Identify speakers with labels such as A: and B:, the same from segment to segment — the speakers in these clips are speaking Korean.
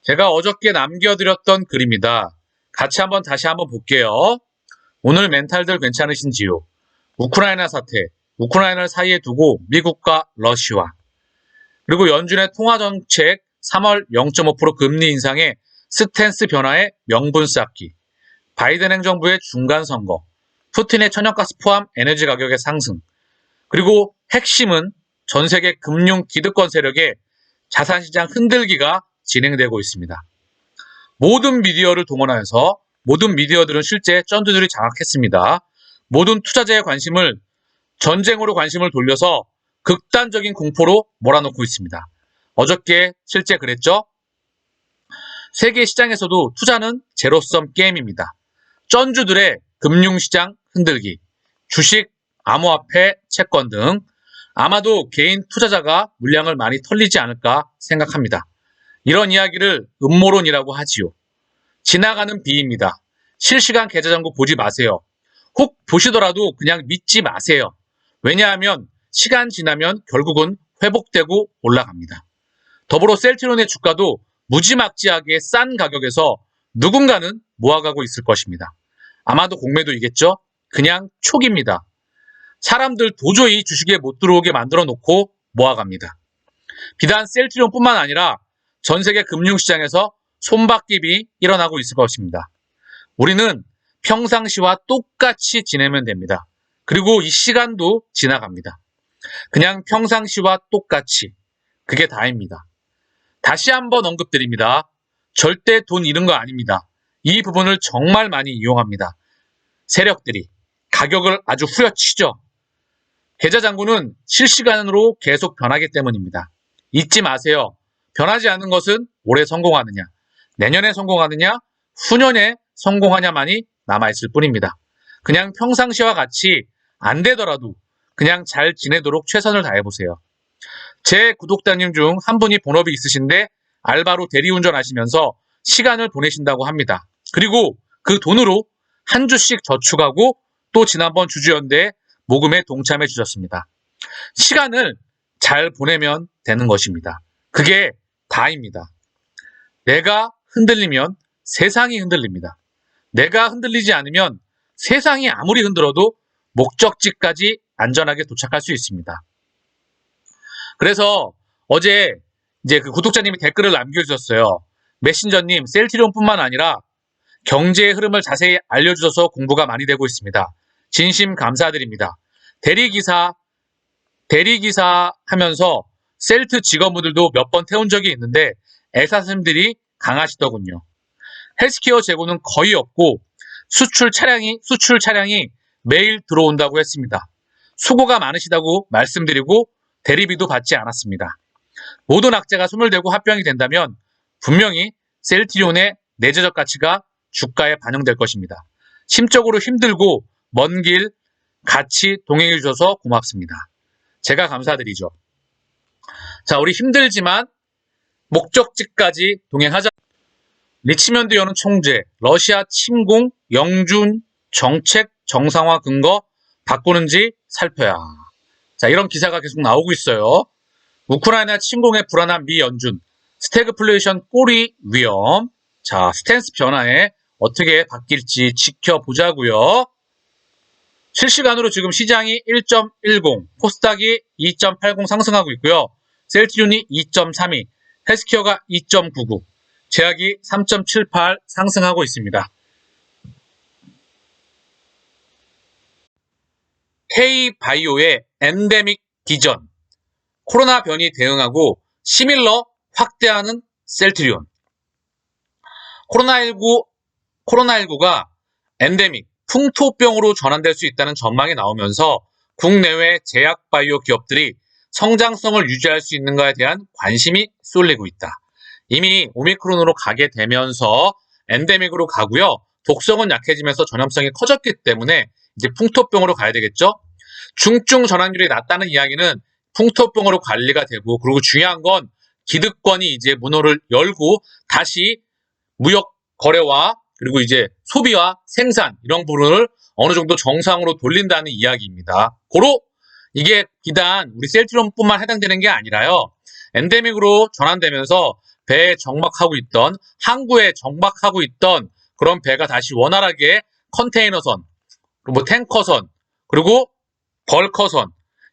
A: 제가 어저께 남겨드렸던 글입니다. 다시 한번 볼게요. 오늘 멘탈들 괜찮으신지요? 우크라이나 사태, 우크라이나를 사이에 두고 미국과 러시아, 그리고 연준의 통화정책 3월 0.5% 금리 인상의 스탠스 변화의 명분 쌓기, 바이든 행정부의 중간선거, 푸틴의 천연가스 포함 에너지 가격의 상승, 그리고 핵심은 전 세계 금융 기득권 세력의 자산시장 흔들기가 진행되고 있습니다. 모든 미디어를 동원하여서 모든 미디어들은 실제 쩐두들이 장악했습니다. 모든 투자자의 관심을 전쟁으로 관심을 돌려서 극단적인 공포로 몰아넣고 있습니다. 어저께 실제 그랬죠? 세계 시장에서도 투자는 제로섬 게임입니다. 쩐주들의 금융시장 흔들기, 주식, 암호화폐, 채권 등 아마도 개인 투자자가 물량을 많이 털리지 않을까 생각합니다. 이런 이야기를 음모론이라고 하지요. 지나가는 비입니다. 실시간 계좌정보 보지 마세요. 혹 보시더라도 그냥 믿지 마세요. 왜냐하면 시간 지나면 결국은 회복되고 올라갑니다. 더불어 셀트리온의 주가도 무지막지하게 싼 가격에서 누군가는 모아가고 있을 것입니다. 아마도 공매도이겠죠? 그냥 촉입니다. 사람들 도저히 주식에 못 들어오게 만들어 놓고 모아갑니다. 비단 셀트리온뿐만 아니라 전 세계 금융시장에서 손바뀜이 일어나고 있을 것입니다. 우리는 평상시와 똑같이 지내면 됩니다. 그리고 이 시간도 지나갑니다. 그냥 평상시와 똑같이. 그게 다입니다. 다시 한번 언급드립니다. 절대 돈 잃은 거 아닙니다. 이 부분을 정말 많이 이용합니다. 세력들이 가격을 아주 후려치죠. 계좌장구는 실시간으로 계속 변하기 때문입니다. 잊지 마세요. 변하지 않는 것은 올해 성공하느냐, 내년에 성공하느냐, 후년에 성공하냐만이 남아있을 뿐입니다. 그냥 평상시와 같이 안 되더라도 그냥 잘 지내도록 최선을 다해보세요. 제 구독자님 중 한 분이 본업이 있으신데 알바로 대리운전 하시면서 시간을 보내신다고 합니다. 그리고 그 돈으로 한 주씩 저축하고 또 지난번 주주연대 모금에 동참해 주셨습니다. 시간을 잘 보내면 되는 것입니다. 그게 다입니다. 내가 흔들리면 세상이 흔들립니다. 내가 흔들리지 않으면 세상이 아무리 흔들어도 목적지까지 안전하게 도착할 수 있습니다. 그래서 어제 이제 그 구독자님이 댓글을 남겨주셨어요. 메신저님, 셀트리온뿐만 아니라 경제의 흐름을 자세히 알려주셔서 공부가 많이 되고 있습니다. 진심 감사드립니다. 대리기사 하면서 셀트 직원분들도 몇 번 태운 적이 있는데 애사심들이 강하시더군요. 헬스케어 재고는 거의 없고 수출 차량이 매일 들어온다고 했습니다. 수고가 많으시다고 말씀드리고 대리비도 받지 않았습니다. 모든 악재가 소멸되고 합병이 된다면 분명히 셀트리온의 내재적 가치가 주가에 반영될 것입니다. 심적으로 힘들고 먼 길 같이 동행해 주셔서 고맙습니다. 제가 감사드리죠. 자, 우리 힘들지만 목적지까지 동행하자. 리치먼드 여는 총재, 러시아 침공, 영준 정책 정상화 근거 바꾸는지 살펴야. 자, 이런 기사가 계속 나오고 있어요. 우크라이나 침공에 불안한 미 연준, 스태그플레이션 꼬리 위험. 자, 스탠스 변화에 어떻게 바뀔지 지켜보자고요. 실시간으로 지금 시장이 1.10, 코스닥이 2.80 상승하고 있고요. 셀트리온이 2.32, 헬스케어가 2.99, 제약이 3.78 상승하고 있습니다. K바이오의 엔데믹 비전, 코로나 변이 대응하고 시밀러 확대하는 셀트리온. 코로나19가 엔데믹, 풍토병으로 전환될 수 있다는 전망이 나오면서 국내외 제약바이오 기업들이 성장성을 유지할 수 있는가에 대한 관심이 쏠리고 있다. 이미 오미크론으로 가게 되면서 엔데믹으로 가고요. 독성은 약해지면서 전염성이 커졌기 때문에 이제 풍토병으로 가야 되겠죠. 중증 전환율이 낮다는 이야기는 풍토병으로 관리가 되고, 그리고 중요한 건 기득권이 이제 문호를 열고 다시 무역 거래와 그리고 이제 소비와 생산 이런 부분을 어느 정도 정상으로 돌린다는 이야기입니다. 고로 이게 비단 우리 셀트리온뿐만 해당되는 게 아니라요. 엔데믹으로 전환되면서 배에 정박하고 있던, 항구에 정박하고 있던 그런 배가 다시 원활하게 컨테이너선, 뭐 탱커선, 그리고 벌커선,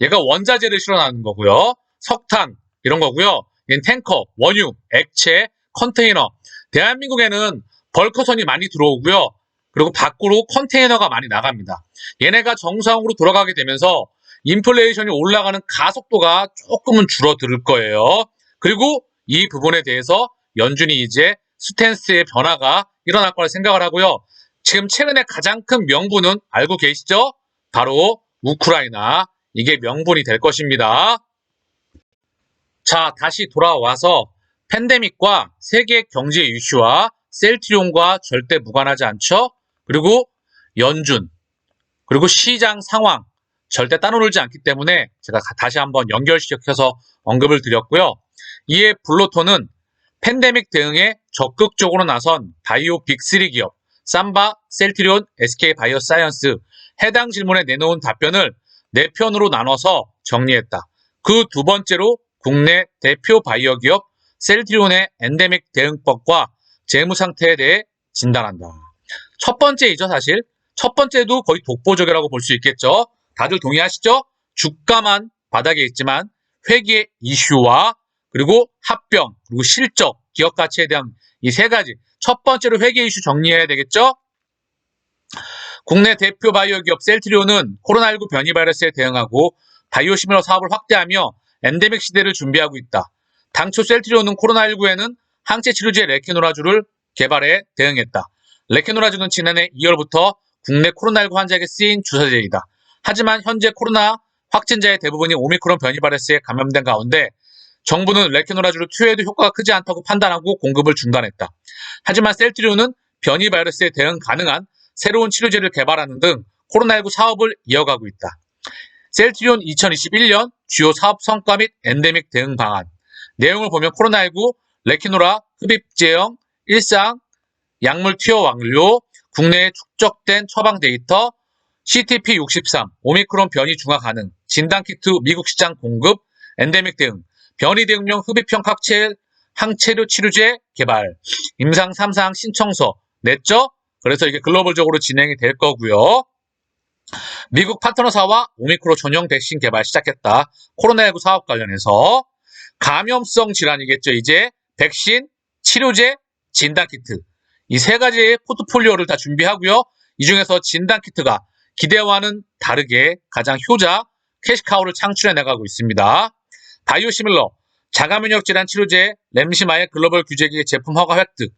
A: 얘가 원자재를 실어나는 거고요. 석탄 이런 거고요. 얘는 탱커, 원유, 액체, 컨테이너. 대한민국에는 벌커선이 많이 들어오고요. 그리고 밖으로 컨테이너가 많이 나갑니다. 얘네가 정상으로 돌아가게 되면서 인플레이션이 올라가는 가속도가 조금은 줄어들 거예요. 그리고 이 부분에 대해서 연준이 이제 스탠스의 변화가 일어날 거라 생각을 하고요. 지금 최근에 가장 큰 명분은 알고 계시죠? 바로 우크라이나. 이게 명분이 될 것입니다. 자, 다시 돌아와서 팬데믹과 세계 경제 이슈와 셀트리온과 절대 무관하지 않죠? 그리고 연준, 그리고 시장 상황 절대 따로놀지 않기 때문에 제가 다시 한번 연결시켜서 언급을 드렸고요. 이에 블로토는 팬데믹 대응에 적극적으로 나선 바이오 빅3 기업 삼바, 셀트리온, SK바이오사이언스 해당 질문에 내놓은 답변을 4편으로 나눠서 정리했다. 그 두 번째로 국내 대표 바이오 기업 셀트리온의 엔데믹 대응법과 재무 상태에 대해 진단한다. 첫 번째이죠, 사실. 첫 번째도 거의 독보적이라고 볼 수 있겠죠. 다들 동의하시죠? 주가만 바닥에 있지만 회계 이슈와 그리고 합병, 그리고 실적, 기업 가치에 대한 이 세 가지. 첫 번째로 회계 이슈 정리해야 되겠죠? 국내 대표 바이오 기업 셀트리온은 코로나19 변이 바이러스에 대응하고 바이오 시밀러 사업을 확대하며 엔데믹 시대를 준비하고 있다. 당초 셀트리온은 코로나19에는 항체 치료제 레케노라주를 개발해 대응했다. 레케노라주는 지난해 2월부터 국내 코로나19 환자에게 쓰인 주사제이다. 하지만 현재 코로나 확진자의 대부분이 오미크론 변이 바이러스에 감염된 가운데 정부는 레케노라주를 투여해도 효과가 크지 않다고 판단하고 공급을 중단했다. 하지만 셀트리온은 변이 바이러스에 대응 가능한 새로운 치료제를 개발하는 등 코로나19 사업을 이어가고 있다. 셀트리온 2021년 주요 사업 성과 및 엔데믹 대응 방안. 내용을 보면 코로나19, 레케노라, 흡입제형, 일상, 약물 투여 완료, 국내에 축적된 처방 데이터, CTP63, 오미크론 변이 중화 가능, 진단키트 미국 시장 공급, 엔데믹 대응, 변이 대응용 흡입형 항체류 치료제 개발, 임상 3사항 신청서 냈죠? 그래서 이게 글로벌적으로 진행이 될 거고요. 미국 파트너사와 오미크론 전용 백신 개발 시작했다. 코로나19 사업 관련해서 감염성 질환이겠죠. 이제 백신, 치료제, 진단키트 이 세 가지의 포트폴리오를 다 준비하고요. 이 중에서 진단키트가 기대와는 다르게 가장 효자 캐시카우를 창출해 나가고 있습니다. 바이오시밀러, 자가면역 질환 치료제 램시마의 글로벌 규제기의 제품 허가 획득.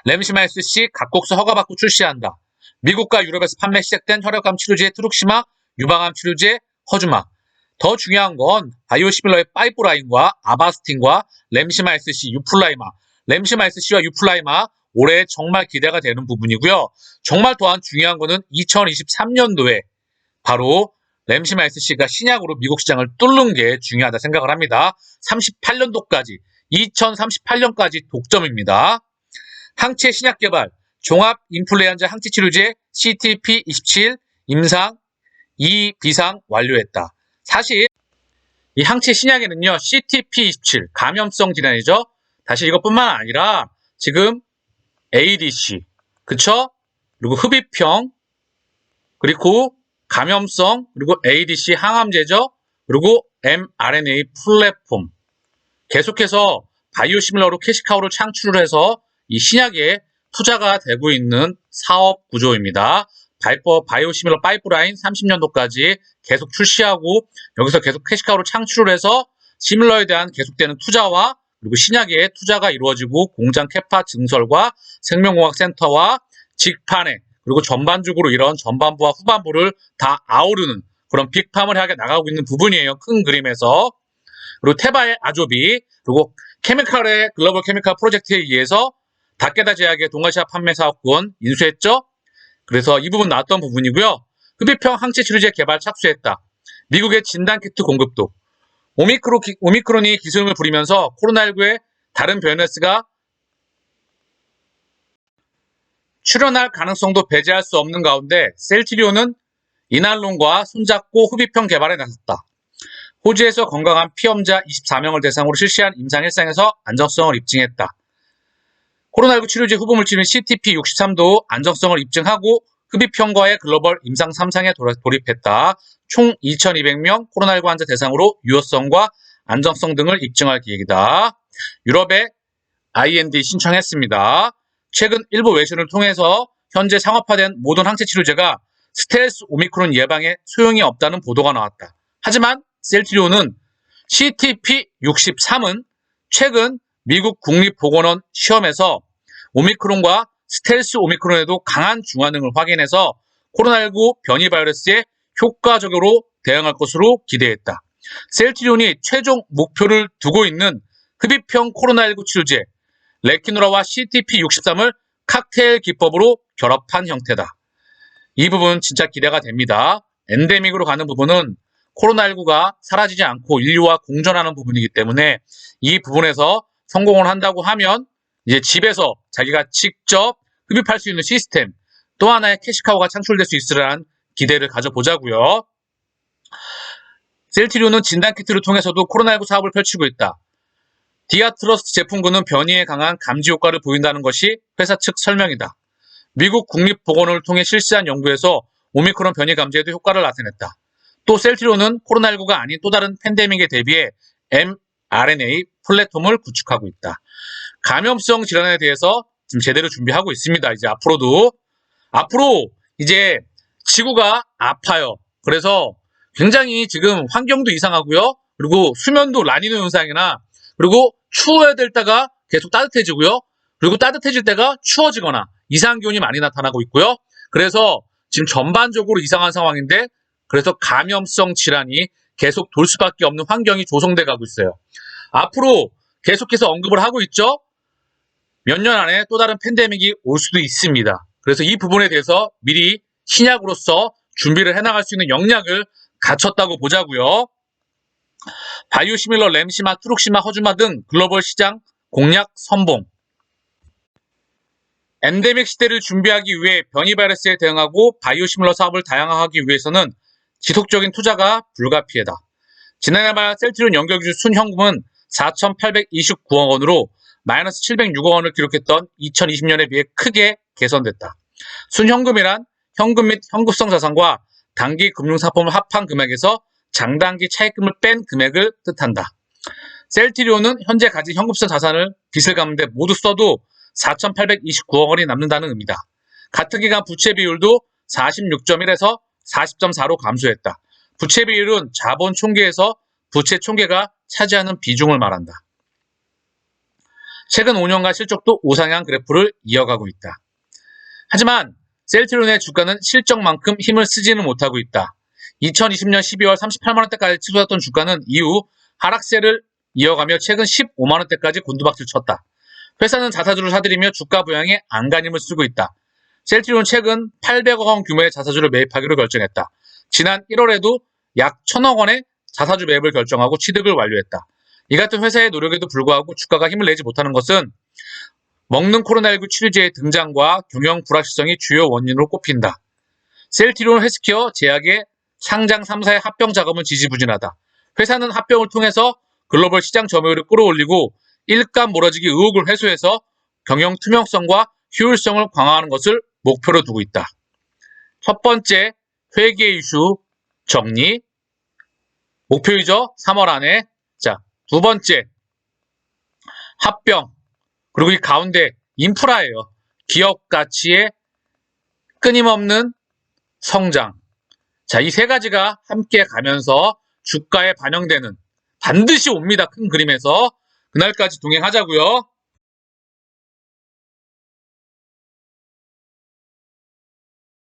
A: 램시마 SC 각국서 허가받고 출시한다. 미국과 유럽에서 판매 시작된 혈액암 치료제 트룩시마, 유방암 치료제 허주마. 더 중요한 건 바이오시밀러의 파이프라인과 아바스틴과 램시마 SC, 유플라이마. 램시마 SC와 유플라이마 올해 정말 기대가 되는 부분이고요. 정말 또한 중요한 거는 2023년도에 바로 램시마 SC가 신약으로 미국 시장을 뚫는 게 중요하다 생각을 합니다. 38년도까지, 2038년까지 독점입니다. 항체 신약 개발, 종합 인플루엔자 항체 치료제 CTP27 임상 2 비상 완료했다. 사실 이 항체 신약에는요, CTP27 감염성 질환이죠. 다시 이것뿐만 아니라 지금 ADC, 그쵸? 그리고 흡입형, 그리고 감염성, 그리고 ADC 항암제죠. 그리고 mRNA 플랫폼. 계속해서 바이오시밀러로 캐시카우를 창출을 해서 이 신약에 투자가 되고 있는 사업 구조입니다. 바이오시밀러 파이프라인 30년도까지 계속 출시하고 여기서 계속 캐시카우를 창출을 해서 시밀러에 대한 계속되는 투자와 그리고 신약에 투자가 이루어지고 공장 캐파 증설과 생명공학센터와 직판에 그리고 전반적으로 이런 전반부와 후반부를 다 아우르는 그런 빅팜을 향해 나가고 있는 부분이에요. 큰 그림에서. 그리고 테바의 아조비, 그리고 케미칼의 글로벌 케미칼 프로젝트에 의해서 다케다 제약의 동아시아 판매 사업권 인수했죠. 그래서 이 부분 나왔던 부분이고요. 흡입형 항체 치료제 개발 착수했다. 미국의 진단키트 공급도. 오미크론이 기승을 부리면서 코로나19의 다른 바이러스가 출현할 가능성도 배제할 수 없는 가운데 셀트리온은 이날론과 손잡고 흡입형 개발에 나섰다. 호주에서 건강한 피험자 24명을 대상으로 실시한 임상 1상에서 안정성을 입증했다. 코로나19 치료제 후보물질인 CTP63도 안정성을 입증하고 흡입형과의 글로벌 임상 3상에 돌입했다. 총 2,200명 코로나19 환자 대상으로 유효성과 안정성 등을 입증할 계획이다. 유럽에 IND 신청했습니다. 최근 일부 외신을 통해서 현재 상업화된 모든 항체 치료제가 스텔스 오미크론 예방에 소용이 없다는 보도가 나왔다. 하지만 셀트리온은 CTP63은 최근 미국 국립보건원 시험에서 오미크론과 스텔스 오미크론에도 강한 중화능을 확인해서 코로나19 변이 바이러스에 효과적으로 대응할 것으로 기대했다. 셀트리온이 최종 목표를 두고 있는 흡입형 코로나19 치료제 레키노라와 CTP63을 칵테일 기법으로 결합한 형태다. 이 부분 진짜 기대가 됩니다. 엔데믹으로 가는 부분은 코로나19가 사라지지 않고 인류와 공존하는 부분이기 때문에 이 부분에서 성공을 한다고 하면 이제 집에서 자기가 직접 흡입할 수 있는 시스템, 또 하나의 캐시카우가 창출될 수 있으라는 기대를 가져보자고요. 셀트리온은 진단키트를 통해서도 코로나19 사업을 펼치고 있다. 디아트러스트 제품군은 변이에 강한 감지 효과를 보인다는 것이 회사 측 설명이다. 미국 국립보건원을 통해 실시한 연구에서 오미크론 변이 감지에도 효과를 나타냈다. 또 셀트리온은 코로나19가 아닌 또 다른 팬데믹에 대비해 mRNA 플랫폼을 구축하고 있다. 감염성 질환에 대해서 지금 제대로 준비하고 있습니다. 이제 앞으로 이제 지구가 아파요. 그래서 굉장히 지금 환경도 이상하고요. 그리고 수면도 라니노 현상이나 그리고 추워야 될 때가 계속 따뜻해지고요. 그리고 따뜻해질 때가 추워지거나 이상 기온이 많이 나타나고 있고요. 그래서 지금 전반적으로 이상한 상황인데 그래서 감염성 질환이 계속 돌 수밖에 없는 환경이 조성돼 가고 있어요. 앞으로 계속해서 언급을 하고 있죠. 몇 년 안에 또 다른 팬데믹이 올 수도 있습니다. 그래서 이 부분에 대해서 미리 신약으로서 준비를 해나갈 수 있는 역량을 갖췄다고 보자고요. 바이오시밀러 램시마, 투룩시마, 허주마 등 글로벌 시장 공략 선봉. 엔데믹 시대를 준비하기 위해 변이 바이러스에 대응하고 바이오시밀러 사업을 다양화하기 위해서는 지속적인 투자가 불가피하다. 지난해 말 셀트리온 연결기준 순현금은 4,829억 원으로 마이너스 706억 원을 기록했던 2020년에 비해 크게 개선됐다. 순현금이란 현금 및 현금성 자산과 단기 금융상품을 합한 금액에서 장단기 차입금을 뺀 금액을 뜻한다. 셀트리온은 현재 가진 현금성 자산을 빚을 갚는 데 모두 써도 4,829억 원이 남는다는 의미다. 같은 기간 부채 비율도 46.1에서 40.4로 감소했다. 부채 비율은 자본 총계에서 부채 총계가 차지하는 비중을 말한다. 최근 5년간 실적도 우상향 그래프를 이어가고 있다. 하지만 셀트리온의 주가는 실적만큼 힘을 쓰지는 못하고 있다. 2020년 12월 38만원대까지 치솟았던 주가는 이후 하락세를 이어가며 최근 15만원대까지 곤두박질 쳤다. 회사는 자사주를 사들이며 주가 부양에 안간힘을 쓰고 있다. 셀트리온은 최근 800억 원 규모의 자사주를 매입하기로 결정했다. 지난 1월에도 약 1,000억 원의 자사주 매입을 결정하고 취득을 완료했다. 이 같은 회사의 노력에도 불구하고 주가가 힘을 내지 못하는 것은 먹는 코로나19 치료제의 등장과 경영 불확실성이 주요 원인으로 꼽힌다. 셀트리온 헬스케어 제약의 상장 3사의 합병 작업은 지지부진하다. 회사는 합병을 통해서 글로벌 시장 점유율을 끌어올리고 일감 몰아주기 의혹을 해소해서 경영 투명성과 효율성을 강화하는 것을 목표로 두고 있다. 첫 번째, 회계 이슈 정리. 목표이죠? 3월 안에. 자, 두 번째, 합병. 그리고 이 가운데 인프라예요. 기업 가치의 끊임없는 성장. 자, 이 세 가지가 함께 가면서 주가에 반영되는 반드시 옵니다. 큰 그림에서. 그날까지 동행하자고요.